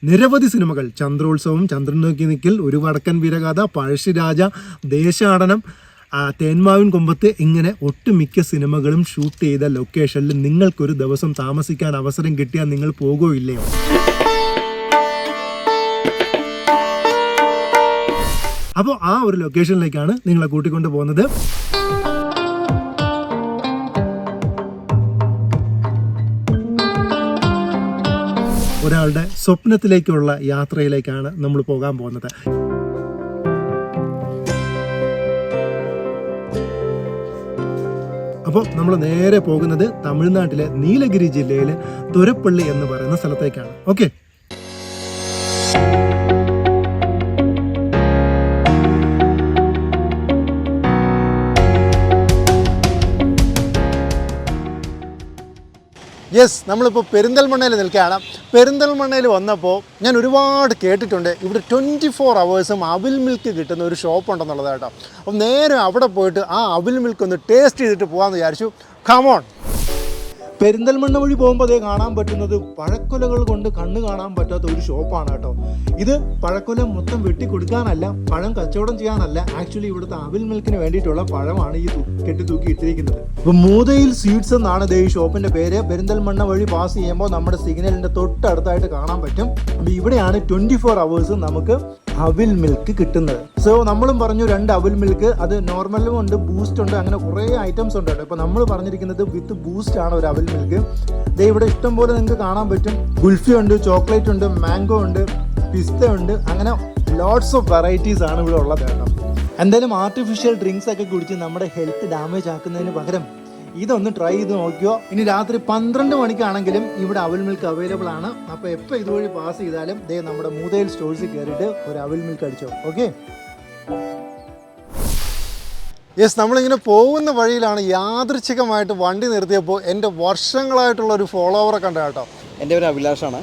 നിരവധി സിനിമകൾ, ചന്ദ്രോത്സവം, ചന്ദ്രൻ നോക്കി നിൽക്കൽ, ഒരു വടക്കൻ വീരഗാഥ, പഴശ്ശിരാജ, ദേശാടനം, തേന്മാവിൻ കൊമ്പത്ത്, ഇങ്ങനെ ഒട്ടുമിക്ക സിനിമകളും ഷൂട്ട് ചെയ്ത ലൊക്കേഷനിൽ നിങ്ങൾക്കൊരു ദിവസം താമസിക്കാൻ അവസരം കിട്ടിയാൽ നിങ്ങൾ പോകുമോ ഇല്ലയോ? അപ്പോൾ ആ ഒരു ലൊക്കേഷനിലേക്കാണ് നിങ്ങളെ കൂട്ടിക്കൊണ്ട് പോകുന്നത്. ഒരാളുടെ സ്വപ്നത്തിലേക്കുള്ള യാത്രയിലേക്കാണ് നമ്മൾ പോകാൻ പോകുന്നത്. അപ്പോൾ നമ്മൾ നേരെ പോകുന്നത് തമിഴ്നാട്ടിലെ നീലഗിരി ജില്ലയിലെ തുരപ്പള്ളി എന്ന് പറയുന്ന സ്ഥലത്തേക്കാണ്. ഓക്കെ, യെസ്, നമ്മളിപ്പോൾ പെരിന്തൽമണ്ണയിൽ നിൽക്കുകയാണ്. പെരിന്തൽമണ്ണയിൽ വന്നപ്പോൾ ഞാൻ ഒരുപാട് കേട്ടിട്ടുണ്ട് ഇവിടെ 24 hours അവിൽ മിൽക്ക് കിട്ടുന്ന ഒരു ഷോപ്പ് ഉണ്ടെന്നുള്ളത് കേട്ടോ. അപ്പം നേരെ അവിടെ പോയിട്ട് ആ അവിൽ മിൽക്ക് ഒന്ന് ടേസ്റ്റ് ചെയ്തിട്ട് പോകാമെന്ന് വിചാരിച്ചു. കമോൺ. പെരിന്തൽമണ്ണ വഴി പോകുമ്പോൾ അതേ കാണാൻ പറ്റുന്നത് പഴക്കൊലകൾ കൊണ്ട് കണ്ണ് കാണാൻ പറ്റാത്ത ഒരു ഷോപ്പാണ് കേട്ടോ. ഇത് പഴക്കൊല മൊത്തം വെട്ടി കൊടുക്കാനല്ല, പഴം കച്ചവടം ചെയ്യാനല്ല, ആക്ച്വലി ഇവിടുത്തെ അവിൽ മിൽക്കിന് വേണ്ടിയിട്ടുള്ള പഴമാണ് ഈ കെട്ടി തൂക്കി ഇട്ടിരിക്കുന്നത്. അപ്പോൾ മൂതയിൽ സ്വീറ്റ്സ് എന്നാണ് ഈ ഷോപ്പിന്റെ പേര്. പെരിന്തൽമണ്ണ വഴി പാസ് ചെയ്യുമ്പോൾ നമ്മുടെ സിഗ്നലിന്റെ തൊട്ടടുത്തായിട്ട് കാണാൻ പറ്റും. അപ്പോൾ ഇവിടെയാണ് 24 hours നമുക്ക് അവിൽ മിൽക്ക് കിട്ടുന്നത്. സോ നമ്മളും പറഞ്ഞു 2 അവിൽ മിൽക്ക്, അത് നോർമലും ഉണ്ട്, ബൂസ്റ്റ് ഉണ്ട്, അങ്ങനെ കുറേ ഐറ്റംസ് ഉണ്ട് കേട്ടോ. ഇപ്പോൾ നമ്മൾ പറഞ്ഞിരിക്കുന്നത് വിത്ത് ബൂസ്റ്റ് ആണ് ഒരു അവിൽ മിൽക്ക്. ദേ ഇവിടെ ഇഷ്ടം പോലെ നിങ്ങൾക്ക് കാണാൻ പറ്റും. കുൽഫി ഉണ്ട്, ചോക്ലേറ്റ് ഉണ്ട്, മാംഗോ ഉണ്ട്, പിസ്ത ഉണ്ട്, അങ്ങനെ ലോട്ട്സ് ഓഫ് വെറൈറ്റീസ് ആണ് ഇവിടെ ഉള്ളത് കേട്ടോ. എന്തായാലും ആർട്ടിഫിഷ്യൽ ഡ്രിങ്ക്സ് ഒക്കെ കുടിച്ച് നമ്മുടെ ഹെൽത്ത് ഡാമേജ് ആക്കുന്നതിന് പകരം ഇതൊന്ന് ട്രൈ ചെയ്ത് നോക്കിയോ. ഇനി രാത്രി 12 മണിക്കാണെങ്കിലും ഇവിടെ അവിൽ മിൽക്ക് അവൈലബിൾ ആണ്. അപ്പോൾ എപ്പോൾ ഇതുവഴി പാസ് ചെയ്താലും ദേ നമ്മുടെ മൂതയിൽ സ്റ്റോഴ്സിൽ കയറിയിട്ട് ഒരു അവിൽ മിൽക്ക് അടിച്ചോ. ഓക്കെ, യെസ്, നമ്മളിങ്ങനെ പോകുന്ന വഴിയിലാണ് യാദൃച്ഛികമായിട്ട് വണ്ടി നിർത്തിയപ്പോൾ എൻ്റെ വർഷങ്ങളായിട്ടുള്ള ഒരു ഫോളോവറെ കണ്ട കേട്ടോ. എൻ്റെ പേര് അഭിലാഷാണ്.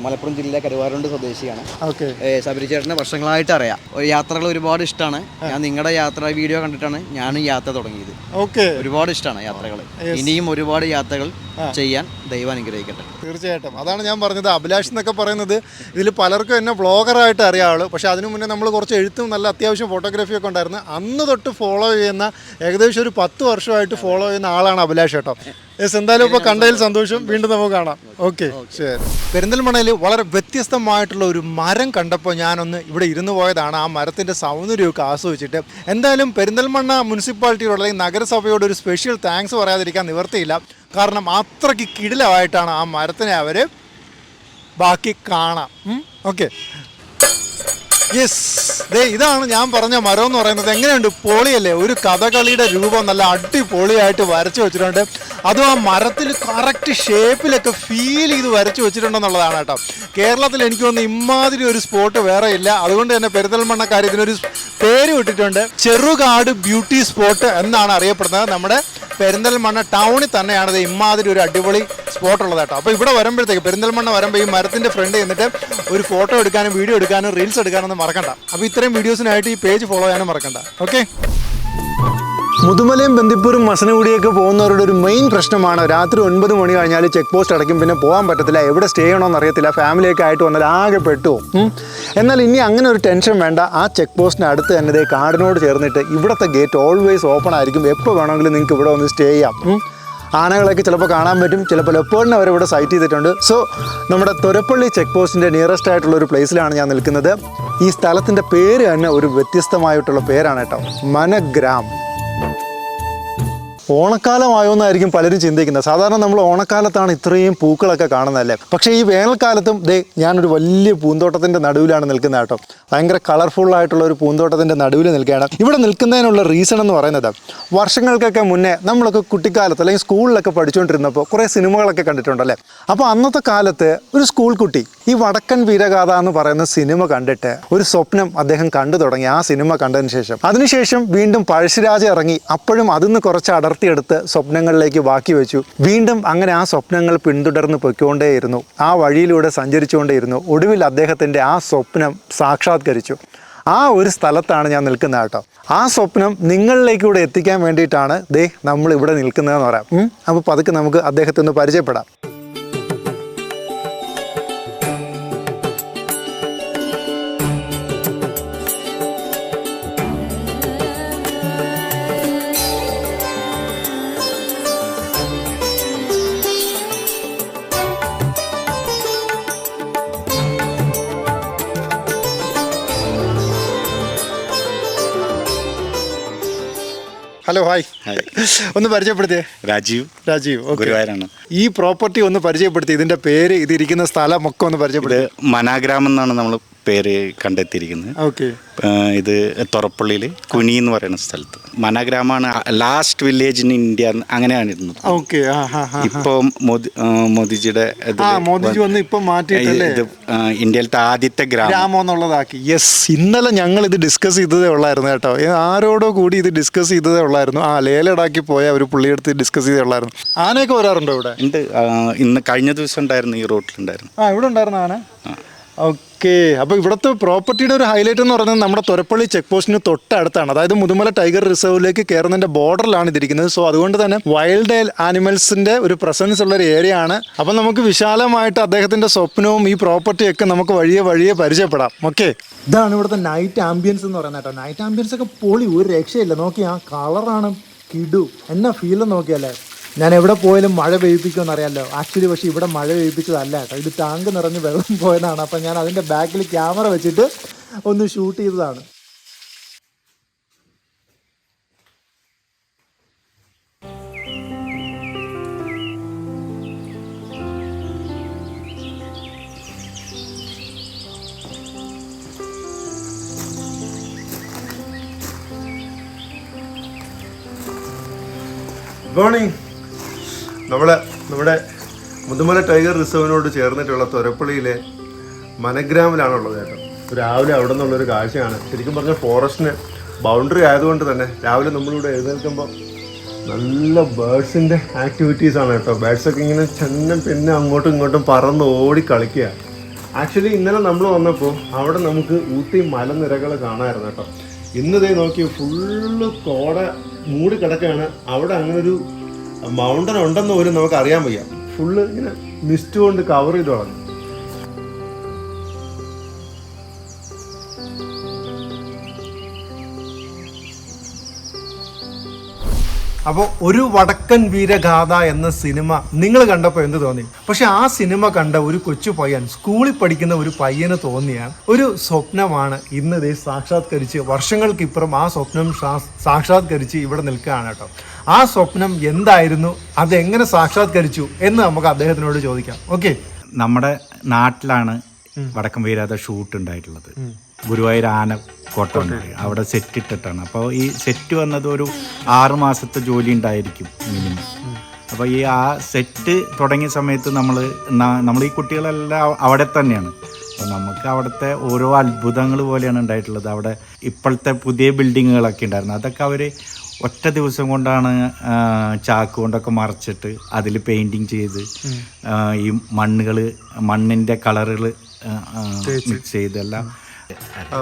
മലപ്പുറം ജില്ലയിലെ കരുവാരുണ്ട് സ്വദേശിയാണ്. ഓക്കെ, ശബരി ചേട്ടനെ വർഷങ്ങളായിട്ട് അറിയാം. യാത്രകൾ ഒരുപാട് ഇഷ്ടമാണ്. ഞാൻ നിങ്ങളുടെ യാത്ര വീഡിയോ കണ്ടിട്ടാണ് ഞാനും യാത്ര തുടങ്ങിയത്. ഓക്കെ, ഒരുപാട് ഇഷ്ടമാണ് യാത്രകൾ. ഇനിയും ഒരുപാട് യാത്രകൾ ചെയ്യാൻ ദൈവം അനുഗ്രഹിക്കട്ടെ. തീർച്ചയായിട്ടും, അതാണ് ഞാൻ പറഞ്ഞത്. അഭിലാഷ് എന്നൊക്കെ പറയുന്നത് ഇതിൽ പലർക്കും എന്നെ വ്ളോഗറായിട്ട് അറിയാവുള്ളൂ. പക്ഷേ അതിനു മുന്നേ നമ്മൾ കുറച്ച് എഴുത്തും നല്ല അത്യാവശ്യം ഫോട്ടോഗ്രാഫിയൊക്കെ ഉണ്ടായിരുന്നു. അന്ന് തൊട്ട് ഫോളോ ചെയ്യുന്ന, ഏകദേശം ഒരു 10 വർഷമായിട്ട് ഫോളോ ചെയ്യുന്ന ആളാണ് അഭിലാഷ് കേട്ടോ. യെസ്, എന്തായാലും ഇപ്പോൾ കണ്ടതിൽ സന്തോഷം. വീണ്ടും നമുക്ക് കാണാം. ഓക്കെ, ശരി. പെരിന്തൽമണ്ണയിൽ വളരെ വ്യത്യസ്തമായിട്ടുള്ള ഒരു മരം കണ്ടപ്പോൾ ഞാനൊന്ന് ഇവിടെ ഇരുന്ന് പോയതാണ്. ആ മരത്തിൻ്റെ സൗന്ദര്യമൊക്കെ ആസ്വദിച്ചിട്ട്. എന്തായാലും പെരിന്തൽമണ്ണ മുനിസിപ്പാലിറ്റിയോട് അല്ലെങ്കിൽ നഗരസഭയോട് ഒരു സ്പെഷ്യൽ താങ്ക്സ് പറയാതിരിക്കാൻ നിവർത്തിയില്ല. കാരണം അത്രയ്ക്ക് കിടിലമായിട്ടാണ് ആ മരത്തിനെ അവർ ബാക്കി കാണാം. ഓക്കെ, യെസ്, ദേ ഇതാണ് ഞാൻ പറഞ്ഞ മരം എന്ന് പറയുന്നത്. എങ്ങനെയുണ്ട്, പൊളിയല്ലേ? ഒരു കഥകളിയുടെ രൂപം നല്ല അടിപൊളിയായിട്ട് വരച്ചു വെച്ചിട്ടുണ്ട്. അതും ആ മരത്തിൽ കറക്റ്റ് ഷേപ്പിലൊക്കെ ഫീൽ ചെയ്ത് വരച്ചു വെച്ചിട്ടുണ്ടെന്നുള്ളതാണ് കേട്ടോ. കേരളത്തിൽ എനിക്ക് തോന്നുന്നു ഇമാതിരി ഒരു സ്പോട്ട് വേറെ ഇല്ല. അതുകൊണ്ട് തന്നെ പെരിന്തൽമണ്ണക്കാർ ഇതിനൊരു പേര് വിട്ടിട്ടുണ്ട്. ചെറുകാട് ബ്യൂട്ടി സ്പോട്ട് എന്നാണ് അറിയപ്പെടുന്നത്. നമ്മുടെ പെരിന്തൽമണ്ണ ടൗണിൽ തന്നെയാണ് ഇമാതിരി ഒരു അടിപൊളി സ്പോട്ട് ഉള്ളത് കേട്ടോ. അപ്പോൾ ഇവിടെ വരുമ്പോഴത്തേക്ക്, പെരിന്തൽമണ്ണ വരുമ്പോൾ ഈ മരത്തിൻ്റെ ഫ്രണ്ട് എന്നിട്ട് ഒരു ഫോട്ടോ എടുക്കാനും വീഡിയോ എടുക്കാനും റീൽസ് എടുക്കാനൊന്നും മറക്കണ്ട. അപ്പോൾ ഇത്രയും വീഡിയോസിനായിട്ട് ഈ പേജ് ഫോളോ ചെയ്യാനും മറക്കണ്ട. ഓക്കെ, മുതുമലയും ബന്ദിപ്പൂരും മസനഗുഡിയൊക്കെ പോകുന്നവരുടെ ഒരു മെയിൻ പ്രശ്നമാണ് രാത്രി 9 മണി കഴിഞ്ഞാൽ ചെക്ക് പോസ്റ്റ് അടയ്ക്കും. പിന്നെ പോകാൻ പറ്റത്തില്ല, എവിടെ സ്റ്റേ ചെയ്യണമെന്ന് അറിയത്തില്ല, ഫാമിലിയൊക്കെ ആയിട്ട് വന്നാൽ ആകെ പെട്ടു. എന്നാൽ ഇനി അങ്ങനെ ഒരു ടെൻഷൻ വേണ്ട. ആ ചെക്ക് പോസ്റ്റിന് അടുത്ത് തന്നെ കാടിനോട് ചേർന്നിട്ട് ഇവിടുത്തെ ഗേറ്റ് ഓൾവേസ് ഓപ്പൺ ആയിരിക്കും. എപ്പോൾ വേണമെങ്കിലും നിങ്ങൾക്ക് ഇവിടെ വന്ന് സ്റ്റേ ചെയ്യാം. ആനകളൊക്കെ ചിലപ്പോൾ കാണാൻ പറ്റും, ചിലപ്പോൾ ലെപ്പേർഡിനെ അവർ ഇവിടെ സൈറ്റ് ചെയ്തിട്ടുണ്ട്. സോ നമ്മുടെ തുരപ്പള്ളി ചെക്ക് പോസ്റ്റിൻ്റെ നിയറസ്റ്റ് ആയിട്ടുള്ള ഒരു പ്ലേസിലാണ് ഞാൻ നിൽക്കുന്നത്. ഈ സ്ഥലത്തിൻ്റെ പേര് തന്നെ ഒരു വ്യത്യസ്തമായിട്ടുള്ള പേരാണ് കേട്ടോ, മനഗ്രാം. ഓണക്കാലമായോ എന്നായിരിക്കും പലരും ചിന്തിക്കുന്നത്. സാധാരണ നമ്മൾ ഓണക്കാലത്താണ് ഇത്രയും പൂക്കളൊക്കെ കാണുന്നതല്ലേ. പക്ഷേ ഈ വേനൽക്കാലത്തും ഞാനൊരു വലിയ പൂന്തോട്ടത്തിൻ്റെ നടുവിലാണ് നിൽക്കുന്നത് കേട്ടോ. ഭയങ്കര കളർഫുള്ളായിട്ടുള്ള ഒരു പൂന്തോട്ടത്തിൻ്റെ നടുവിൽ നിൽക്കുകയാണ്. ഇവിടെ നിൽക്കുന്നതിനുള്ള റീസൺ എന്ന് പറയുന്നത്, വർഷങ്ങൾക്കൊക്കെ മുന്നേ നമ്മളൊക്കെ കുട്ടിക്കാലത്ത് അല്ലെങ്കിൽ സ്കൂളിലൊക്കെ പഠിച്ചുകൊണ്ടിരുന്നപ്പോൾ കുറേ സിനിമകളൊക്കെ കണ്ടിട്ടുണ്ടല്ലേ. അപ്പോൾ അന്നത്തെ കാലത്ത് ഒരു സ്കൂൾ കുട്ടി ഈ വടക്കൻ വീരഗാഥ എന്ന് പറയുന്ന സിനിമ കണ്ടിട്ട് ഒരു സ്വപ്നം അദ്ദേഹം കണ്ടു തുടങ്ങി. ആ സിനിമ കണ്ടതിന് അതിനുശേഷം വീണ്ടും പഴശ്ശിരാജ ഇറങ്ങി. അപ്പോഴും അതിന്ന് കുറച്ച് അടർത്തിയെടുത്ത് സ്വപ്നങ്ങളിലേക്ക് ബാക്കി വെച്ചു. വീണ്ടും അങ്ങനെ ആ സ്വപ്നങ്ങൾ പിന്തുടർന്ന് പൊയ്ക്കൊണ്ടേയിരുന്നു. ആ വഴിയിലൂടെ സഞ്ചരിച്ചുകൊണ്ടേയിരുന്നു. ഒടുവിൽ അദ്ദേഹത്തിൻ്റെ ആ സ്വപ്നം സാക്ഷാത്കരിച്ചു. ആ ഒരു സ്ഥലത്താണ് ഞാൻ നിൽക്കുന്നത് കേട്ടോ. ആ സ്വപ്നം നിങ്ങളിലേക്കൂടെ എത്തിക്കാൻ വേണ്ടിയിട്ടാണ് നമ്മൾ ഇവിടെ നിൽക്കുന്നതെന്ന് പറയാം. അപ്പോൾ പതുക്കെ നമുക്ക് അദ്ദേഹത്തെ ഒന്ന് പരിചയപ്പെടാം. Hello hi. ഒന്ന് പരിചയപ്പെടുത്തിയേ. രാജീവ് ഗുരുവായൂരാണ്. ഈ പ്രോപ്പർട്ടി ഒന്ന് പരിചയപ്പെടുത്തി, ഇതിന്റെ പേര്, ഇതിരിക്കുന്ന സ്ഥലമൊക്കെ ഒന്ന് പരിചയപ്പെടുത്തി. മനാഗ്രാമം എന്നാണ് നമ്മൾ പേര് കണ്ടെത്തിയിരിക്കുന്നത്. ഓക്കെ. ഇത് തുറപ്പള്ളിയിൽ കുനി എന്ന് പറയുന്ന സ്ഥലത്ത് മനാഗ്രാമാണ് ലാസ്റ്റ് വില്ലേജ് ഇൻ ഇന്ത്യ, അങ്ങനെയാണ് ഇരുന്നത്. ഓക്കെ. ഇപ്പോൾ മോദിജിയുടെ മോദിജി വന്ന് ഇപ്പൊ മാറ്റിയിട്ടല്ലേ ഇത് ഇന്ത്യയിലത്തെ ആദ്യത്തെ ഗ്രാമം എന്നുള്ളതാക്കി. യെസ്, ഇന്നലെ ഞങ്ങൾ ഇത് ഡിസ്കസ് ചെയ്തതേ ഉള്ളായിരുന്നു കേട്ടോ. ആരോടോ കൂടി ഇത് ഡിസ്കസ് ചെയ്തതേ ഉള്ളായിരുന്നു. ലേലടാക്കി പോയ ഒരു പുള്ളിയെടുത്ത് ഡിസ്കസ് ചെയ്തേ ഉള്ളായിരുന്നു. ആനയൊക്കെ വരാറുണ്ടോ ഇവിടെ? ഉണ്ട്. ഇന്ന് കഴിഞ്ഞ ദിവസം ഉണ്ടായിരുന്നു, ഈ റോട്ടിലുണ്ടായിരുന്നു. ഇവിടെ ഉണ്ടായിരുന്നു ആന. ഓക്കെ. അപ്പോൾ ഇവിടുത്തെ പ്രോപ്പർട്ടിയുടെ ഒരു ഹൈലൈറ്റ് എന്ന് പറയുന്നത് നമ്മുടെ തുരപ്പള്ളി ചെക്ക് പോസ്റ്റിന് തൊട്ടടുത്താണ്. അതായത് മുതുമല ടൈഗർ റിസർവിലേക്ക് കയറുന്നതിൻ്റെ ബോർഡറിലാണ് ഇതിരിക്കുന്നത്. സോ അതുകൊണ്ട് തന്നെ വൈൽഡ് ആനിമൽസിൻ്റെ ഒരു പ്രസൻസ് ഉള്ള ഒരു ഏരിയ ആണ്. അപ്പം നമുക്ക് വിശാലമായിട്ട് അദ്ദേഹത്തിൻ്റെ സ്വപ്നവും ഈ പ്രോപ്പർട്ടിയൊക്കെ നമുക്ക് വഴിയെ പരിചയപ്പെടാം. ഓക്കെ. ഇതാണ് ഇവിടുത്തെ നൈറ്റ് ആംബിയൻസ് എന്ന് പറയുന്നത് കേട്ടോ. നൈറ്റ് ആംബിയൻസ് ഒക്കെ പൊളി, ഒരു രക്ഷയില്ല. നോക്കി, ആ കളറാണ് കിടു. എന്നാ ഫീൽ നോക്കിയല്ലേ. ഞാൻ എവിടെ പോയാലും മഴ പെയ്യിപ്പിക്കുമെന്ന് അറിയാമല്ലോ. ആക്ച്വലി പക്ഷേ ഇവിടെ മഴ പെയ്യിപ്പിച്ചതല്ല കേട്ടോ. ഇത് ടാങ്ക് നിറഞ്ഞ് വെള്ളം പോയതാണ്. അപ്പം ഞാൻ അതിൻ്റെ ബാക്കിൽ ക്യാമറ വെച്ചിട്ട് ഒന്ന് ഷൂട്ട് ചെയ്തതാണ്. മോർണിംഗ്. നമ്മുടെ മുതുമല ടൈഗർ റിസർവിനോട് ചേർന്നിട്ടുള്ള തുരപ്പള്ളിയിലെ മനഗ്രാമിലാണുള്ളത് കേട്ടോ. രാവിലെ അവിടെ നിന്നുള്ളൊരു കാഴ്ചയാണ്. ശരിക്കും പറഞ്ഞാൽ ഫോറസ്റ്റിന് ബൗണ്ടറി ആയതുകൊണ്ട് തന്നെ രാവിലെ നമ്മളിവിടെ എഴുന്നേൽക്കുമ്പോൾ നല്ല ബേഡ്സിൻ്റെ ആക്ടിവിറ്റീസാണ് കേട്ടോ. ബേഡ്സൊക്കെ ഇങ്ങനെ പിന്നെ അങ്ങോട്ടും ഇങ്ങോട്ടും പറന്ന് ഓടി കളിക്കുക. ആക്ച്വലി ഇന്നലെ നമ്മൾ വന്നപ്പോൾ അവിടെ നമുക്ക് ഊട്ടി മലനിരകൾ കാണാമായിരുന്നു കേട്ടോ. ഇന്നതേ നോക്കി ഫുള്ള് കോട മൂടി കിടക്കുകയാണ്. അവിടെ അങ്ങനൊരു മൗണ്ടൻ ഉണ്ടെന്ന് പോലും നമുക്ക് അറിയാൻ വയ്യ. ഫുള്ള് ഇങ്ങനെ മിസ്റ്റ് കൊണ്ട് കവർ ചെയ്ത് കളഞ്ഞു. അപ്പോൾ ഒരു വടക്കൻ വീരഗാഥ എന്ന സിനിമ നിങ്ങൾ കണ്ടപ്പോൾ എന്ത് തോന്നി? പക്ഷെ ആ സിനിമ കണ്ട ഒരു കൊച്ചു പയ്യൻ, സ്കൂളിൽ പഠിക്കുന്ന ഒരു പയ്യന് തോന്നിയ ഒരു സ്വപ്നമാണ് ഇന്ന് ഇതേ സാക്ഷാത്കരിച്ച്, വർഷങ്ങൾക്കിപ്പുറം ആ സ്വപ്നം സാക്ഷാത്കരിച്ച് ഇവിടെ നിൽക്കുകയാണ് കേട്ടോ. ആ സ്വപ്നം എന്തായിരുന്നു, അതെങ്ങനെ സാക്ഷാത്കരിച്ചു എന്ന് നമുക്ക് അദ്ദേഹത്തിനോട് ചോദിക്കാം. ഓക്കെ. നമ്മുടെ നാട്ടിലാണ് വടക്കൻ വീരാത ഷൂട്ട് ഉണ്ടായിട്ടുള്ളത്. ഗുരുവായൂർ ആനക്കോട്ട അവിടെ സെറ്റ് ഇട്ടിട്ടാണ്. അപ്പോൾ ഈ സെറ്റ് വന്നത് ഒരു 6 മാസത്തെ ജോലി ഉണ്ടായിരിക്കും മിനിമം. അപ്പോൾ ഈ ആ സെറ്റ് തുടങ്ങിയ സമയത്ത് നമ്മൾ ഈ കുട്ടികളെല്ലാം അവിടെ തന്നെയാണ്. അപ്പോൾ നമുക്ക് അവിടുത്തെ ഓരോ അത്ഭുതങ്ങൾ പോലെയാണ് ഉണ്ടായിട്ടുള്ളത്. അവിടെ ഇപ്പോഴത്തെ പുതിയ ബിൽഡിങ്ങുകളൊക്കെ ഉണ്ടായിരുന്നു. അതൊക്കെ അവർ ഒറ്റ ദിവസം കൊണ്ടാണ് ചാക്ക് കൊണ്ടൊക്കെ മറച്ചിട്ട് അതിൽ പെയിൻറ്റിങ് ചെയ്ത് ഈ മണ്ണിൻ്റെ കളറുകൾ മിക്സ് ചെയ്തെല്ലാം.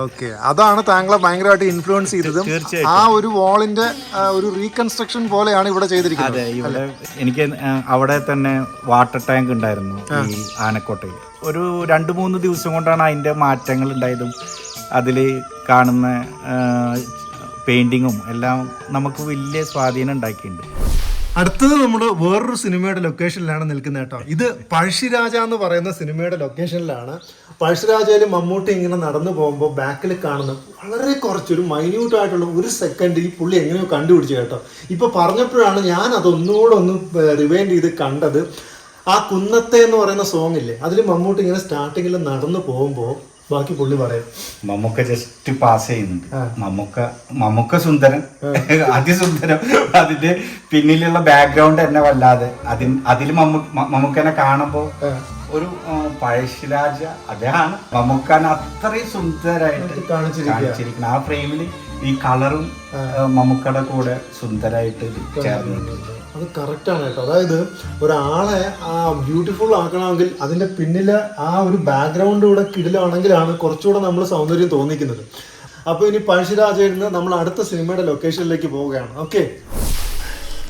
ഓക്കെ. അതാണ് താങ്കളെ ഭയങ്കരമായിട്ട് ഇൻഫ്ലുവൻസ് ചെയ്തതും. ആ ഒരു വാളിന്റെ ഒരു റീകൺസ്ട്രക്ഷൻ പോലെയാണ് ഇവിടെ ചെയ്തിരിക്കുന്നത്. അതെ, ഇവിടെ എനിക്ക് അവിടെ തന്നെ വാട്ടർ ടാങ്ക് ഉണ്ടായിരുന്നു ഈ ആനക്കോട്ടയിൽ. ഒരു 2-3 ദിവസം കൊണ്ടാണ് അതിൻ്റെ മാറ്റങ്ങൾ ഉണ്ടായതും അതിൽ കാണുന്ന പെയിൻറ്റിങ്ങും എല്ലാം നമുക്ക് വലിയ സ്വാധീനം ഉണ്ടാക്കിയിട്ടുണ്ട്. അടുത്തത് നമ്മൾ വേറൊരു സിനിമയുടെ ലൊക്കേഷനിലാണ് നിൽക്കുന്നത് കേട്ടോ. ഇത് പഴശ്ശിരാജ എന്ന് പറയുന്ന സിനിമയുടെ ലൊക്കേഷനിലാണ്. പഴശ്ശിരാജയിൽ മമ്മൂട്ടി ഇങ്ങനെ നടന്നു പോകുമ്പോൾ ബാക്കിൽ കാണുന്ന വളരെ കുറച്ചൊരു മൈന്യൂട്ടായിട്ടുള്ള ഒരു സെക്കൻഡ് ഈ പുള്ളി എങ്ങനെയോ കണ്ടുപിടിച്ചു കേട്ടോ. ഇപ്പോൾ പറഞ്ഞപ്പോഴാണ് ഞാൻ അതൊന്നുകൂടെ ഒന്ന് റിവൈൻഡ് ചെയ്ത് കണ്ടത്. ആ കുന്നത്തെ എന്ന് പറയുന്ന സോങ് ഇല്ലേ, അതിൽ മമ്മൂട്ടി ഇങ്ങനെ സ്റ്റാർട്ടിങ്ങിൽ നടന്നു പോകുമ്പോൾ ബാക്കി പുള്ളി പറയും മമ്മൂക്ക ജസ്റ്റ് പാസ് ചെയ്യുന്നുണ്ട്. മമ്മൂക്ക സുന്ദരൻ, അതിസുന്ദരം. അതിന്റെ പിന്നിലുള്ള ബാക്ക്ഗ്രൗണ്ട് തന്നെ വല്ലാതെ അതിൽ മമ്മൂക്കനെ കാണുമ്പോൾ ഒരു പഴശ്ശിരാജ അതാണ് മമ്മൂക്കാൻ അത്രയും സുന്ദരായിട്ട് കാണിച്ചിരിക്കുന്നത്. ആ ഫ്രെയിമിൽ ഈ കളറും മമ്മൂക്കയുടെ കൂടെ സുന്ദരായിട്ട് ചേർന്നിട്ടുണ്ട്. അത് കറക്റ്റാണ് കേട്ടോ. അതായത് ഒരാളെ ആ ബ്യൂട്ടിഫുൾ ആക്കണമെങ്കിൽ അതിൻ്റെ പിന്നിൽ ആ ഒരു ബാക്ക്ഗ്രൗണ്ട് കൂടെ കിടിലാണെങ്കിലാണ് കുറച്ചുകൂടെ നമ്മൾ സൗന്ദര്യം തോന്നിക്കുന്നത്. അപ്പോൾ ഇനി പഴശ്ശിരാജയിൽ നിന്ന് നമ്മൾ അടുത്ത സിനിമയുടെ ലൊക്കേഷനിലേക്ക് പോവുകയാണ്. ഓക്കെ.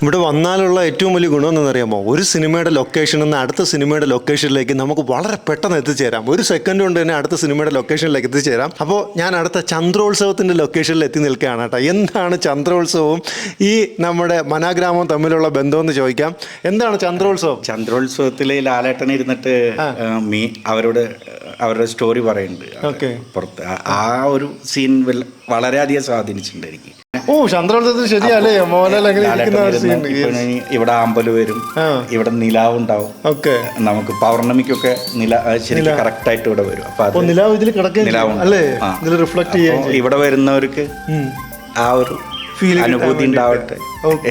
ഇവിടെ വന്നാലുള്ള ഏറ്റവും വലിയ ഗുണം എന്താണെന്നറിയാമോ? ഒരു സിനിമയുടെ ലൊക്കേഷനിൽ നിന്ന് അടുത്ത സിനിമയുടെ ലൊക്കേഷനിലേക്ക് നമുക്ക് വളരെ പെട്ടെന്ന് എത്തിച്ചേരാം. ഒരു സെക്കൻഡ് കൊണ്ട് തന്നെ അടുത്ത സിനിമയുടെ ലൊക്കേഷനിലേക്ക് എത്തിച്ചേരാം. അപ്പോൾ ഞാൻ അടുത്ത ചന്ദ്രോത്സവത്തിൻ്റെ ലൊക്കേഷനിൽ എത്തി നിൽക്കുകയാണ് കേട്ടോ. എന്താണ് ചന്ദ്രോത്സവവും ഈ നമ്മുടെ മനാഗ്രാമവും തമ്മിലുള്ള ബന്ധമെന്ന് ചോദിക്കാം. എന്താണ് ചന്ദ്രോത്സവം? ചന്ദ്രോത്സവത്തിൽ ലാലേട്ടൻ ഇരുന്നിട്ട് അവരുടെ സ്റ്റോറി പറയുന്നുണ്ട്. ഓക്കെ. പുറത്ത് ആ ഒരു സീൻ വളരെയധികം സ്വാധീനിച്ചിട്ടുണ്ട് എനിക്ക്. ഓ ചന്ദ്രോത്സവത്തിൽ ശരിയല്ലേ മോഹൻലാൽ അങ്ങനെ ഇരിക്കുന്ന ഒരു scene. ഇവിടെ ആമ്പല് വരും, ഇവിടെ നിലാവ് ഉണ്ടാവും. ഓക്കെ, നമുക്ക് പൗർണമിക്കൊക്കെ ശരിക്കും കറക്റ്റ് ആയിട്ട് ഇവിടെ വരും. അപ്പൊ നിലാവ് ഇതിൽ കിടക്കുകയും അല്ലേ, ഇതിൽ റിഫ്ലക്ട് ചെയ്യാൻ ഇവിടെ വരുന്നവർക്ക് ആ ഒരു അനുഭൂതി ഉണ്ടാവട്ടെ. ഓക്കെ.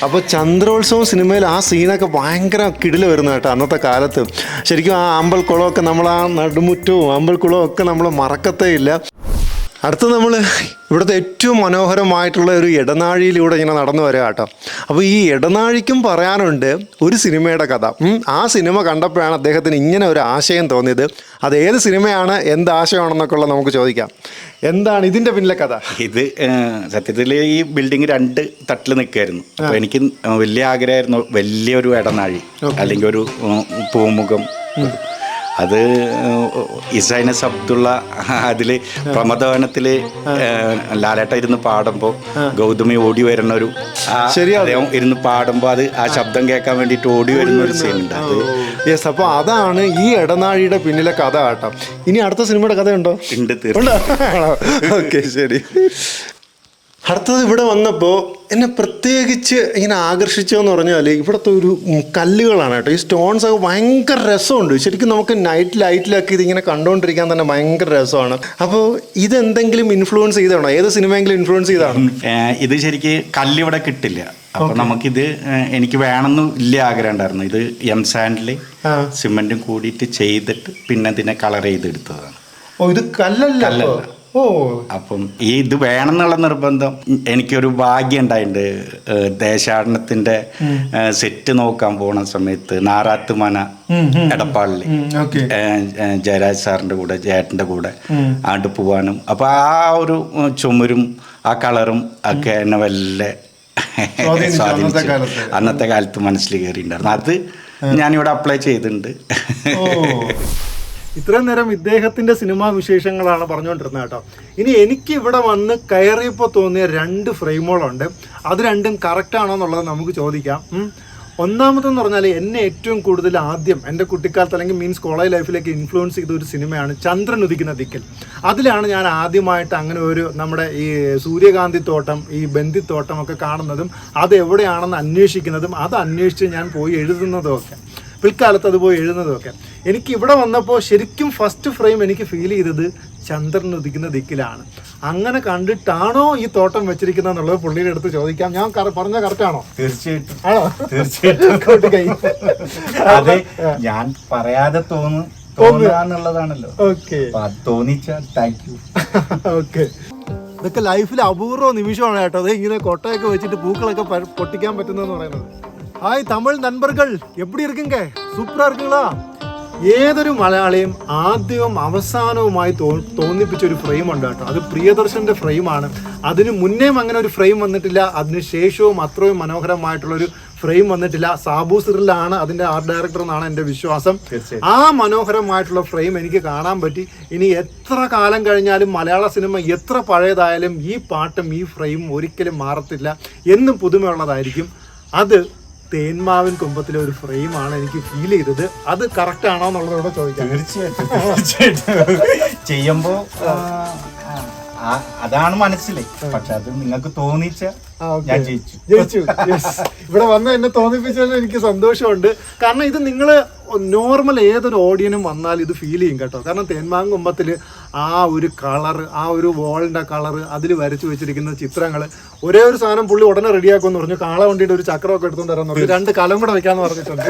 അപ്പോൾ ചന്ദ്രോത്സവം സിനിമയിൽ ആ സീനൊക്കെ ഭയങ്കര കിടില് വരുന്ന കേട്ടോ അന്നത്തെ കാലത്ത്. ശരിക്കും ആ അമ്പൽക്കുളമൊക്കെ നമ്മൾ ആ നടുമുറ്റവും അമ്പൽക്കുളവും ഒക്കെ നമ്മൾ മറക്കത്തേ ഇല്ല. അടുത്ത് നമ്മൾ ഇവിടുത്തെ ഏറ്റവും മനോഹരമായിട്ടുള്ള ഒരു ഇടനാഴിയിലൂടെ ഇങ്ങനെ നടന്നു വരിക കേട്ടോ. അപ്പോൾ ഈ ഇടനാഴിക്കും പറയാനുണ്ട് ഒരു സിനിമയുടെ കഥ. ആ സിനിമ കണ്ടപ്പോഴാണ് അദ്ദേഹത്തിന് ഇങ്ങനെ ഒരു ആശയം തോന്നിയത്. അത് ഏത് സിനിമയാണ്, എന്ത് ആശയമാണെന്നൊക്കെ ഉള്ളത് നമുക്ക് ചോദിക്കാം. എന്താണ് ഇതിൻ്റെ പിന്നിലെ കഥ? ഇത് സത്യത്തിൽ ഈ ബിൽഡിംഗ് 2 തട്ടിൽ നിൽക്കുമായിരുന്നു. അപ്പോൾ എനിക്ക് വലിയ ആഗ്രഹമായിരുന്നു വലിയൊരു ഇടനാഴി അല്ലെങ്കിൽ ഒരു പൂമുഖം. അത് ഇസൈനസ് അബ്ദുള്ള അതിൽ പ്രമദവനത്തിൽ ലാലേട്ട ഇരുന്ന് പാടുമ്പോൾ ഗൗതമി ഓടി വരുന്ന ഒരു അദ്ദേഹം ഇരുന്ന് പാടുമ്പോൾ അത് ആ ശബ്ദം കേൾക്കാൻ വേണ്ടിയിട്ട് ഓടി വരുന്ന ഒരു സീനുണ്ട്. അത് യെസ്. അപ്പോൾ അതാണ് ഈ ഇടനാഴിയുടെ പിന്നിലെ കഥ കേട്ടോ. ഇനി അടുത്ത സിനിമയുടെ കഥയുണ്ടോ? ഉണ്ട്, തീർച്ചയായും. ഓക്കെ, ശരി. അടുത്തത് ഇവിടെ വന്നപ്പോൾ എന്നെ പ്രത്യേകിച്ച് ഇങ്ങനെ ആകർഷിച്ചതെന്ന് പറഞ്ഞാൽ ഇവിടുത്തെ ഒരു കല്ലുകളാണ് കേട്ടോ. ഈ സ്റ്റോൺസ് ഒക്കെ ഭയങ്കര രസമുണ്ട്. ശരിക്കും നമുക്ക് നൈറ്റ് ലൈറ്റിലൊക്കെ ഇതിങ്ങനെ കണ്ടുകൊണ്ടിരിക്കാൻ തന്നെ ഭയങ്കര രസമാണ്. അപ്പോൾ ഇതെന്തെങ്കിലും ഇൻഫ്ലുവൻസ് ചെയ്താണോ? ഏത് സിനിമയെങ്കിലും ഇൻഫ്ലുവൻസ് ചെയ്താണോ? ഇത് ശരിക്ക് കല്ലിവിടെ കിട്ടില്ല. അപ്പോൾ നമുക്കിത് എനിക്ക് വേണമെന്ന് വലിയ ആഗ്രഹം ഉണ്ടായിരുന്നു. ഇത് എം സാൻഡിൽ സിമെൻറ്റും കൂടിയിട്ട് ചെയ്തിട്ട് പിന്നെ ഇതിനെ കളർ ചെയ്തെടുത്തതാണ്. ഓ, ഇത് കല്ലല്ല. ഓ, അപ്പം ഇത് വേണമെന്നുള്ള നിർബന്ധം എനിക്കൊരു ഭാഗ്യം ഉണ്ടായിട്ടുണ്ട്. ദേശാടനത്തിൻ്റെ സെറ്റ് നോക്കാൻ പോണ സമയത്ത് നാറാത്തുമന എടപ്പാളിൽ ജയരാജ് സാറിൻ്റെ കൂടെ ജയേട്ടൻ്റെ കൂടെ ആണ്ട് പോവാനും അപ്പോൾ ആ ഒരു ചുമരും ആ കളറും ഒക്കെ എന്നെ വല്ല സ്വാധീനിച്ചു. അന്നത്തെ കാലത്ത് മനസ്സിൽ കയറിയിട്ടുണ്ടായിരുന്നു. അത് ഞാനിവിടെ അപ്ലൈ ചെയ്തിട്ടുണ്ട്. ഇത്രയും നേരം ഇദ്ദേഹത്തിൻ്റെ സിനിമാ വിശേഷങ്ങളാണ് പറഞ്ഞുകൊണ്ടിരുന്നത് കേട്ടോ. ഇനി എനിക്ക് ഇവിടെ വന്ന് കയറിയപ്പോൾ തോന്നിയ 2 ഫ്രെയിമുകളുണ്ട്. അത് രണ്ടും കറക്റ്റാണോ എന്നുള്ളത് നമുക്ക് ചോദിക്കാം. ഒന്നാമതെന്ന് പറഞ്ഞാൽ എന്നെ ഏറ്റവും കൂടുതൽ ആദ്യം എൻ്റെ കുട്ടിക്കാലത്ത് അല്ലെങ്കിൽ മീൻസ് കോളേജ് ലൈഫിലേക്ക് ഇൻഫ്ലുവൻസ് ചെയ്ത ഒരു സിനിമയാണ് ചന്ദ്രൻ ഉദിക്കുന്ന ദിക്കിൽ. അതിലാണ് ഞാൻ ആദ്യമായിട്ട് അങ്ങനെ ഒരു നമ്മുടെ ഈ സൂര്യകാന്തി തോട്ടം, ഈ ബന്ദിത്തോട്ടം ഒക്കെ കാണുന്നതും അത് എവിടെയാണെന്ന് അന്വേഷിക്കുന്നതും അത് അന്വേഷിച്ച് ഞാൻ പോയി എഴുതുന്നതും ഒക്കെ. പിൽക്കാലത്ത് അത് പോയി എഴുതുന്നതൊക്കെ. എനിക്ക് ഇവിടെ വന്നപ്പോൾ ശരിക്കും ഫസ്റ്റ് ഫ്രെയിം എനിക്ക് ഫീൽ ചെയ്തത് ചന്ദ്രൻ ഉദിക്കുന്ന ദിക്കിലാണ്. അങ്ങനെ കണ്ടിട്ടാണോ ഈ തോട്ടം വെച്ചിരിക്കുന്നത് എന്നുള്ളത് പുള്ളിയുടെ അടുത്ത് ചോദിക്കാം. ഞാൻ പറഞ്ഞ കറക്റ്റാണോ? തീർച്ചയായിട്ടും. ആണോ? തീർച്ചയായിട്ടും. അതെ, ഞാൻ പറയാതെ തോന്നുകയാണല്ലോ. ഓക്കെ, തോന്നിച്ചാൽ താങ്ക് യു. ഓക്കെ. ഇതൊക്കെ ലൈഫിൽ അപൂർവ നിമിഷമാണ് കേട്ടോ. അത് ഇങ്ങനെ കൊട്ടയൊക്കെ വെച്ചിട്ട് പൂക്കളൊക്കെ പൊട്ടിക്കാൻ പറ്റുന്നതെന്ന് പറയുന്നത്. ഹായ് തമിഴ് നண்பர்கள், எப்படி இருக்கீங்க? സൂപ്പറാ இருக்குங்களா? ഏതൊരു മലയാളിയും ആദ്യവും അവസാനവുമായി തോന്നിപ്പിച്ച ഒരു ഫ്രെയിം ഉണ്ട് കേട്ടോ. അത് പ്രിയദർശൻ്റെ ഫ്രെയിമാണ്. അതിന് മുന്നേയും അങ്ങനെ ഒരു ഫ്രെയിം വന്നിട്ടില്ല. അതിന് ശേഷവും അത്രയും മനോഹരമായിട്ടുള്ളൊരു ഫ്രെയിം വന്നിട്ടില്ല. സാബു സിറിലാണ് അതിൻ്റെ ആർട്ട് ഡയറക്ടർ എന്നാണ് എൻ്റെ വിശ്വാസം. ആ മനോഹരമായിട്ടുള്ള ഫ്രെയിം എനിക്ക് കാണാൻ പറ്റി. ഇനി എത്ര കാലം കഴിഞ്ഞാലും മലയാള സിനിമ എത്ര പഴയതായാലും ഈ പാട്ടും ഈ ഫ്രെയിമും ഒരിക്കലും മാറത്തില്ല, എന്നും പുതുമയുള്ളതായിരിക്കും. അത് തേന്മാവിൻ കുമ്പത്തിലെ ഒരു ഫ്രെയിമാണ് എനിക്ക് ഫീൽ ചെയ്തത്. അത് കറക്റ്റ് ആണോ എന്നുള്ളതോടെ ചോദിക്കാം. തീർച്ചയായിട്ടും. ചെയ്യുമ്പോൾ അതാണ് മനസ്സിൽ. പക്ഷെ അത് നിങ്ങൾക്ക് തോന്നിച്ച ഞാൻ ജയിച്ചു. ഇവിടെ വന്ന് എന്നെ തോന്നിപ്പിച്ചതിൽ എനിക്ക് സന്തോഷമുണ്ട്. കാരണം ഇത് നിങ്ങൾ നോർമൽ ഏതൊരു ഓഡിയനും വന്നാൽ ഇത് ഫീൽ ചെയ്യും കേട്ടോ. കാരണം തേന്മാവിൻ കുമ്പത്തിൽ ആ ഒരു കളറ്, ആ ഒരു വോളിൻ്റെ കളറ്, അതിൽ വരച്ചു വെച്ചിരിക്കുന്ന ചിത്രങ്ങൾ, ഒരേ ഒരു സാധനം പുള്ളി ഉടനെ റെഡിയാക്കുമെന്ന് പറഞ്ഞു. കാള വണ്ടിയുടെ ഒരു ചക്രമൊക്കെ എടുത്തുകൊണ്ട് വരാമെന്ന് പറഞ്ഞു. 2 കലം കൂടെ വെക്കാന്ന് പറഞ്ഞിട്ടുണ്ട്.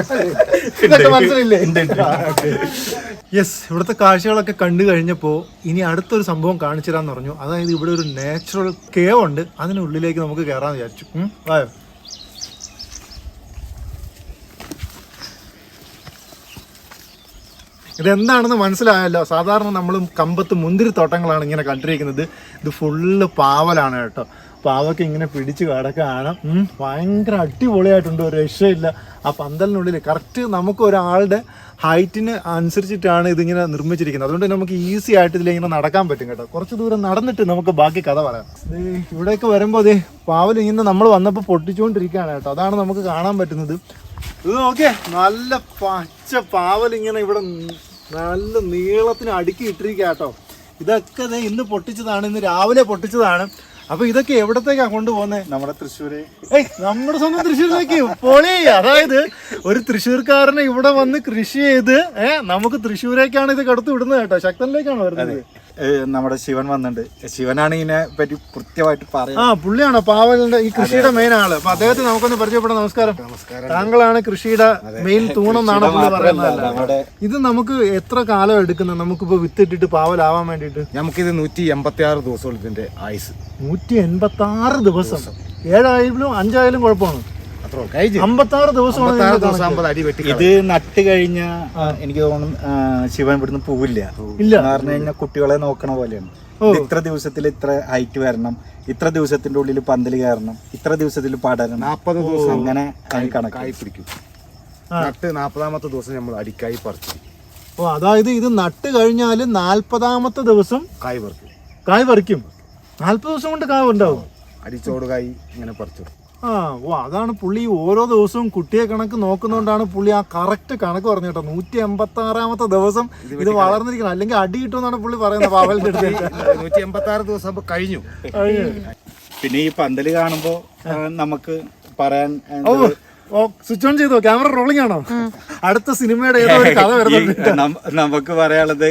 ഇതൊക്കെ മനസ്സിലില്ലേ? യെസ്. ഇവിടുത്തെ കാഴ്ചകളൊക്കെ കണ്ടു കഴിഞ്ഞപ്പോൾ ഇനി അടുത്തൊരു സംഭവം കാണിച്ചു തരാമെന്ന് പറഞ്ഞു. അതായത് ഇവിടെ ഒരു നാച്ചുറൽ കേവ് ഉണ്ട്. അതിനുള്ളിലേക്ക് നമുക്ക് കയറാമെന്ന് വിചാരിച്ചു. ആയോ? ഇതെന്താണെന്ന് മനസ്സിലായല്ലോ. സാധാരണ നമ്മൾ കമ്പത്ത് മുന്തിരിത്തോട്ടങ്ങളാണ് ഇങ്ങനെ കണ്ടിരിക്കുന്നത്. ഇത് ഫുള്ള് പാവലാണ് കേട്ടോ. പാവയ്ക്ക് ഇങ്ങനെ പിടിച്ച് കിടക്കുകയാണ്. ഭയങ്കര അടിപൊളിയായിട്ടുണ്ട്, ഒരു രക്ഷയില്ല. ആ പന്തലിനുള്ളിൽ കറക്റ്റ് നമുക്ക് ഒരാളുടെ ഹൈറ്റിന് അനുസരിച്ചിട്ടാണ് ഇതിങ്ങനെ നിർമ്മിച്ചിരിക്കുന്നത്. അതുകൊണ്ട് നമുക്ക് ഈസി ആയിട്ട് ഇതിലിങ്ങനെ നടക്കാൻ പറ്റും കേട്ടോ. കുറച്ച് ദൂരം നടന്നിട്ട് നമുക്ക് ബാക്കി കഥ പറയാം. ഇവിടെയൊക്കെ വരുമ്പോൾ അതേ പാവൽ ഇങ്ങനെ നമ്മൾ വന്നപ്പോൾ പൊട്ടിച്ചുകൊണ്ടിരിക്കുകയാണ് കേട്ടോ. അതാണ് നമുക്ക് കാണാൻ പറ്റുന്നത്. ഇത് നോക്കിയേ, നല്ല പച്ച പാവൽ ഇങ്ങനെ ഇവിടെ നല്ല നീളത്തിന് അടുക്കി ഇട്ടിരിക്കുക കേട്ടോ. ഇതൊക്കെ ഇന്ന് പൊട്ടിച്ചതാണ്, ഇന്ന് രാവിലെ പൊട്ടിച്ചതാണ്. അപ്പൊ ഇതൊക്കെ എവിടത്തേക്കാ കൊണ്ടുപോകുന്നത്? നമ്മുടെ തൃശ്ശൂര് നമ്മുടെ സ്വന്തം തൃശ്ശൂരിലേക്ക് പൊളി. അതായത് ഒരു തൃശ്ശൂർക്കാരനെ ഇവിടെ വന്ന് കൃഷി ചെയ്ത് നമുക്ക് തൃശ്ശൂരേക്കാണ് ഇത് കടത്തി വിടുന്നത് കേട്ടോ. ശക്തനിലേക്കാണ് വരുന്നത്. നമ്മുടെ ശിവൻ വന്നിട്ടുണ്ട്. ശിവനാണ് ഇതിനെ പറ്റി കൃത്യമായിട്ട് പറയുന്നത്. പുള്ളിയാണോ പാവലിന്റെ ഈ കൃഷിയുടെ മെയിൻ ആള്? അപ്പൊ അദ്ദേഹത്തെ നമുക്കൊന്ന് പരിചയപ്പെടാം. നമസ്കാരം. താങ്കളാണ് കൃഷിയുടെ മെയിൻ തൂണെന്നാണ് പുള്ളി പറയുന്നത്. ഇത് നമുക്ക് എത്ര കാലം എടുക്കുന്നത് നമുക്കിപ്പോ വിത്തിട്ടിട്ട് പാവലാവാൻ വേണ്ടിട്ട്? നമുക്കിത് 186 ദിവസമുള്ള ഇതിന്റെ ആയുസ്. 186 ദിവസം. 7 ആയാലും 5 ആയാലും കുഴപ്പമാണ്. 56 ദിവസമാണ് ഇത് നട്ട് കഴിഞ്ഞ എനിക്ക് തോന്നുന്നു ശിവൻ ഇവിടുന്ന് പോവില്ല. ഇല്ല പറഞ്ഞു കഴിഞ്ഞാൽ കുട്ടികളെ നോക്കണ പോലെയാണ്. ഇത്ര ദിവസത്തിൽ ഇത്ര ഹൈറ്റ് വരണം, ഇത്ര ദിവസത്തിന്റെ ഉള്ളിൽ പന്തല് കയറണം, ഇത്ര ദിവസത്തിൽ പടരണം, 40 ദിവസം അങ്ങനെ കണക്കായി പിടിക്കും. നട്ട് 40ാമത്തെ ദിവസം നമ്മൾ അടിക്കായി പറിച്ചു. അതായത് ഇത് നട്ട് കഴിഞ്ഞാല് 40ാമത്തെ ദിവസം കായ് പറിക്കും. 40 ദിവസം കൊണ്ട് കായ് ഉണ്ടാവും. അടിച്ചോട് കായ് ഇങ്ങനെ പറിച്ചു. അതാണ് പുള്ളി ഓരോ ദിവസവും കുട്ടിയെ കണക്ക് നോക്കുന്നോണ്ടാണ് പുള്ളി ആ കറക്റ്റ് കണക്ക് പറഞ്ഞു കേട്ടോ. 186ാമത്തെ ദിവസം ഇത് വളർന്നിരിക്കണം, അല്ലെങ്കിൽ അടി കിട്ടുമെന്നാണ് പുള്ളി പറയുന്നത്. പാവലിന്റെ അടുത്ത് 186 ദിവസം കഴിഞ്ഞു. പിന്നെ ഈ പന്തല് കാണുമ്പോ നമുക്ക് പറയാൻ സ്വിച്ച് ഓൺ ചെയ്തോ? ക്യാമറ റോളിംഗ് ആണോ? അടുത്ത സിനിമയുടെ ഏതോ ഒരു കഥ വരുന്നുണ്ട്. നമുക്ക് പറയാനുള്ളത്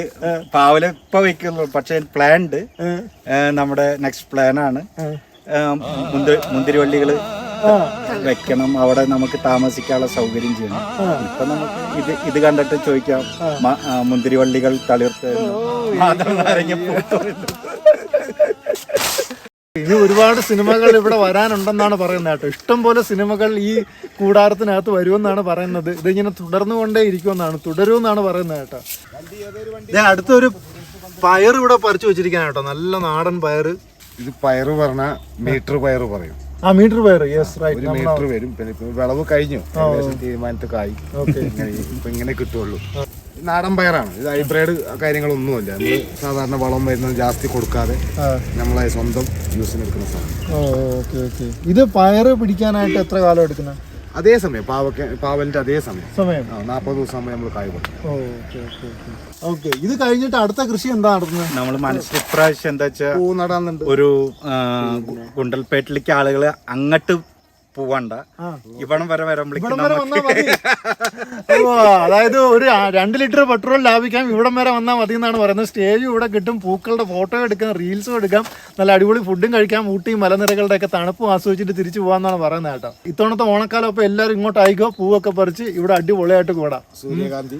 പാവല ഇപ്പൊ വെക്കുള്ളൂ, പക്ഷെ പ്ലാൻഡ് നമ്മുടെ നെക്സ്റ്റ് പ്ലാനാണ് മുന്തിരിവള്ളികള് വെക്കണം. അവിടെ നമുക്ക് താമസിക്കാനുള്ള സൗകര്യം ചെയ്യണം. ഇപ്പൊ നമുക്ക് ഇത് കണ്ടിട്ട് ചോദിക്കാം, മുന്തിരിവള്ളികൾ തളിർത്ത് ഇനി ഒരുപാട് സിനിമകൾ ഇവിടെ വരാനുണ്ടെന്നാണ് പറയുന്നത് കേട്ടോ. ഇഷ്ടംപോലെ സിനിമകൾ ഈ കൂടാരത്തിനകത്ത് വരുമെന്നാണ് പറയുന്നത്. ഇതിങ്ങനെ തുടർന്നുകൊണ്ടേ ഇരിക്കുമെന്നാണ്, തുടരുമെന്നാണ് പറയുന്നത് കേട്ടോ. അടുത്തൊരു പയർ ഇവിടെ പറിച്ചു വെച്ചിരിക്കാൻ കേട്ടോ. നല്ല നാടൻ പയറ്. ഇത് പയറ് പറഞ്ഞ മീറ്റർ പയറ് പറയും. മീറ്റർ പയർ. Yes, right. 1 മീറ്റർ വരും. പിന്നെ ഇപ്പൊ വിളവ് കഴിഞ്ഞു, തീരുമാനത്തൊക്കെയായി. ഇപ്പൊ ഇങ്ങനെ കിട്ടുള്ളൂ. നാടൻ പയറാണ് ഇത്. ഹൈബ്രിഡ് കാര്യങ്ങളൊന്നുമില്ല. നമ്മള് സാധാരണ വളം വരുന്നത് ജാസ്തി കൊടുക്കാതെ നമ്മളെ സ്വന്തം യൂസിന് എടുക്കുന്ന സാധനം. ഇത് പയറ് പിടിക്കാനായിട്ട് എത്ര കാലം എടുക്കുന്നത്? അതേ സമയം പാവലിന്റെ അതേ സമയം 40 ദിവസം ആകുമ്പോൾ നമ്മൾ കായ് ഓക്കെ. ഇത് കഴിഞ്ഞിട്ട് അടുത്ത കൃഷി എന്താ നടത്തുന്നത്? നമ്മൾ മനസ്സിൽ ഇപ്രാവശ്യം എന്താ വെച്ചാൽ പൂ നടാന്നുണ്ട്. ഒരു ഗുണ്ടൽപേട്ടിലേക്ക് ആളുകൾ അങ്ങോട്ട് പോവണ്ട, ഇവിടം വരെ അതായത് ഒരു 2 ലിറ്റർ പെട്രോൾ ലാഭിക്കാം, ഇവിടം വരെ വന്നാൽ മതി എന്നാണ് പറയുന്നത്. സ്റ്റേജും ഇവിടെ കിട്ടും, പൂക്കളുടെ ഫോട്ടോ എടുക്കാം, റീൽസും എടുക്കാം, നല്ല അടിപൊളി ഫുഡും കഴിക്കാം, ഊട്ടി മലനിരകളുടെ ഒക്കെ തണുപ്പും ആസ്വദിച്ചിട്ട് തിരിച്ചു പോകാന്നാണ് പറയുന്നത് കേട്ടോ. ഇത്തവണത്തെ ഓണക്കാലം അപ്പൊ എല്ലാവരും ഇങ്ങോട്ട് ആയിക്കോ, പൂവൊക്കെ പറിച്ച് ഇവിടെ അടിപൊളിയായിട്ട് കൂടാം. സൂര്യകാന്തി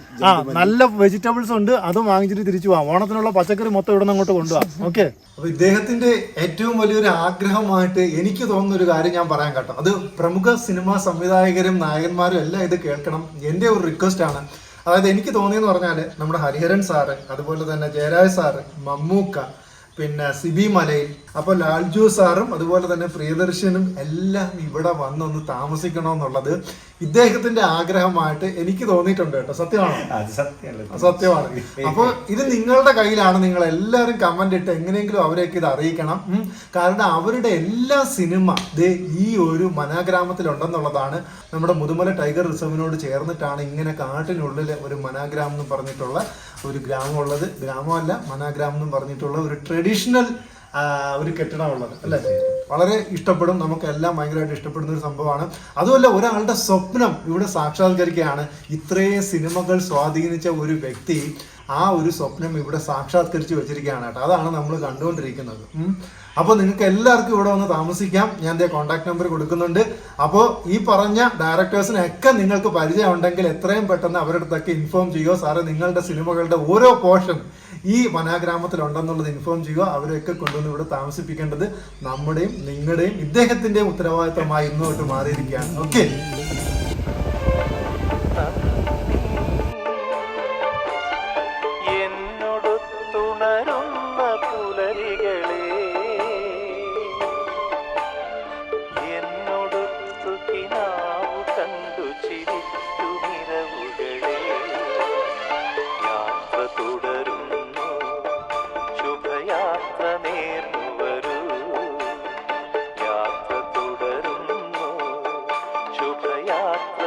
നല്ല വെജിറ്റബിൾസ് ഉണ്ട്, അതും വാങ്ങിച്ചിട്ട് തിരിച്ചു പോവാം. ഓണത്തിനുള്ള പച്ചക്കറി മൊത്തം ഇവിടെ നിന്ന് അങ്ങോട്ട് കൊണ്ടുപോകാം. ഓക്കെ. അപ്പൊ ഇദ്ദേഹത്തിന്റെ ഏറ്റവും വലിയൊരു ആഗ്രഹമായിട്ട് എനിക്ക് തോന്നുന്ന ഒരു കാര്യം ഞാൻ പറയാൻ കേട്ടോ. അത് പ്രമുഖ സിനിമാ സംവിധായകരും നായകന്മാരും എല്ലാം ഇത് കേൾക്കണം. എൻ്റെ ഒരു റിക്വസ്റ്റ് ആണ്. അതായത് എനിക്ക് തോന്നിയെന്ന് പറഞ്ഞാൽ നമ്മുടെ ഹരിഹരൻ സാറ്, അതുപോലെ തന്നെ ജയരാജ് സാറ്, മമ്മൂക്ക, പിന്നെ സിബി മലയിൽ, അപ്പോൾ ലാൽജു സാറും അതുപോലെ തന്നെ പ്രിയദർശനും എല്ലാം ഇവിടെ വന്നൊന്ന് താമസിക്കണമെന്നുള്ളത് ഇദ്ദേഹത്തിന്റെ ആഗ്രഹമായിട്ട് എനിക്ക് തോന്നിയിട്ടുണ്ട് കേട്ടോ. സത്യമാണോ? സത്യമാണ്. അപ്പോൾ ഇത് നിങ്ങളുടെ കയ്യിലാണ്. നിങ്ങൾ എല്ലാവരും കമന്റ് ഇട്ട് എങ്ങനെയെങ്കിലും അവരെയൊക്കെ ഇത് അറിയിക്കണം. കാരണം അവരുടെ എല്ലാ സിനിമ ഈ ഒരു മനാഗ്രാമത്തിലുണ്ടെന്നുള്ളതാണ്. നമ്മുടെ മുതുമല ടൈഗർ റിസർവിനോട് ചേർന്നിട്ടാണ് ഇങ്ങനെ കാട്ടിനുള്ളിൽ ഒരു മനാഗ്രാമം എന്ന് പറഞ്ഞിട്ടുള്ള ഒരു ഗ്രാമമുള്ളത്. ഗ്രാമമല്ല, മനാഗ്രാമം എന്ന് പറഞ്ഞിട്ടുള്ള ഒരു ട്രഡീഷണൽ ഒരു കെട്ടിടമുള്ളത് അല്ലേ. വളരെ ഇഷ്ടപ്പെടും, നമുക്കെല്ലാം ഭയങ്കരമായിട്ട് ഇഷ്ടപ്പെടുന്ന ഒരു സംഭവമാണ്. അതുമല്ല, ഒരാളുടെ സ്വപ്നം ഇവിടെ സാക്ഷാത്കരിക്കുകയാണ്. ഇത്രയും സിനിമകൾ സ്വാധീനിച്ച ഒരു വ്യക്തി ആ ഒരു സ്വപ്നം ഇവിടെ സാക്ഷാത്കരിച്ച് വെച്ചിരിക്കുകയാണ് കേട്ടോ. അതാണ് നമ്മൾ കണ്ടുകൊണ്ടിരിക്കുന്നത്. അപ്പോൾ നിങ്ങൾക്ക് എല്ലാവർക്കും ഇവിടെ വന്ന് താമസിക്കാം. ഞാൻ എൻ്റെ കോൺടാക്ട് നമ്പർ കൊടുക്കുന്നുണ്ട്. അപ്പോൾ ഈ പറഞ്ഞ ഡയറക്ടേഴ്സിനൊക്കെ നിങ്ങൾക്ക് പരിചയം ഉണ്ടെങ്കിൽ എത്രയും പെട്ടെന്ന് അവരുടെ അടുത്തൊക്കെ ഇൻഫോം ചെയ്യുക. സാറ് നിങ്ങളുടെ സിനിമകളുടെ ഓരോ പോർഷൻ ഈ വനാഗ്രാമത്തിലുണ്ടെന്നുള്ളത് ഇൻഫോം ചെയ്യുക. അവരെയൊക്കെ കൊണ്ടുവന്ന് ഇവിടെ താമസിപ്പിക്കേണ്ടത് നമ്മുടെയും നിങ്ങളുടെയും ഇദ്ദേഹത്തിൻ്റെയും ഉത്തരവാദിത്തമായി ഇന്നോട്ട് മാറിയിരിക്കുകയാണ്. ഓക്കെ. ശുഭയാത്ര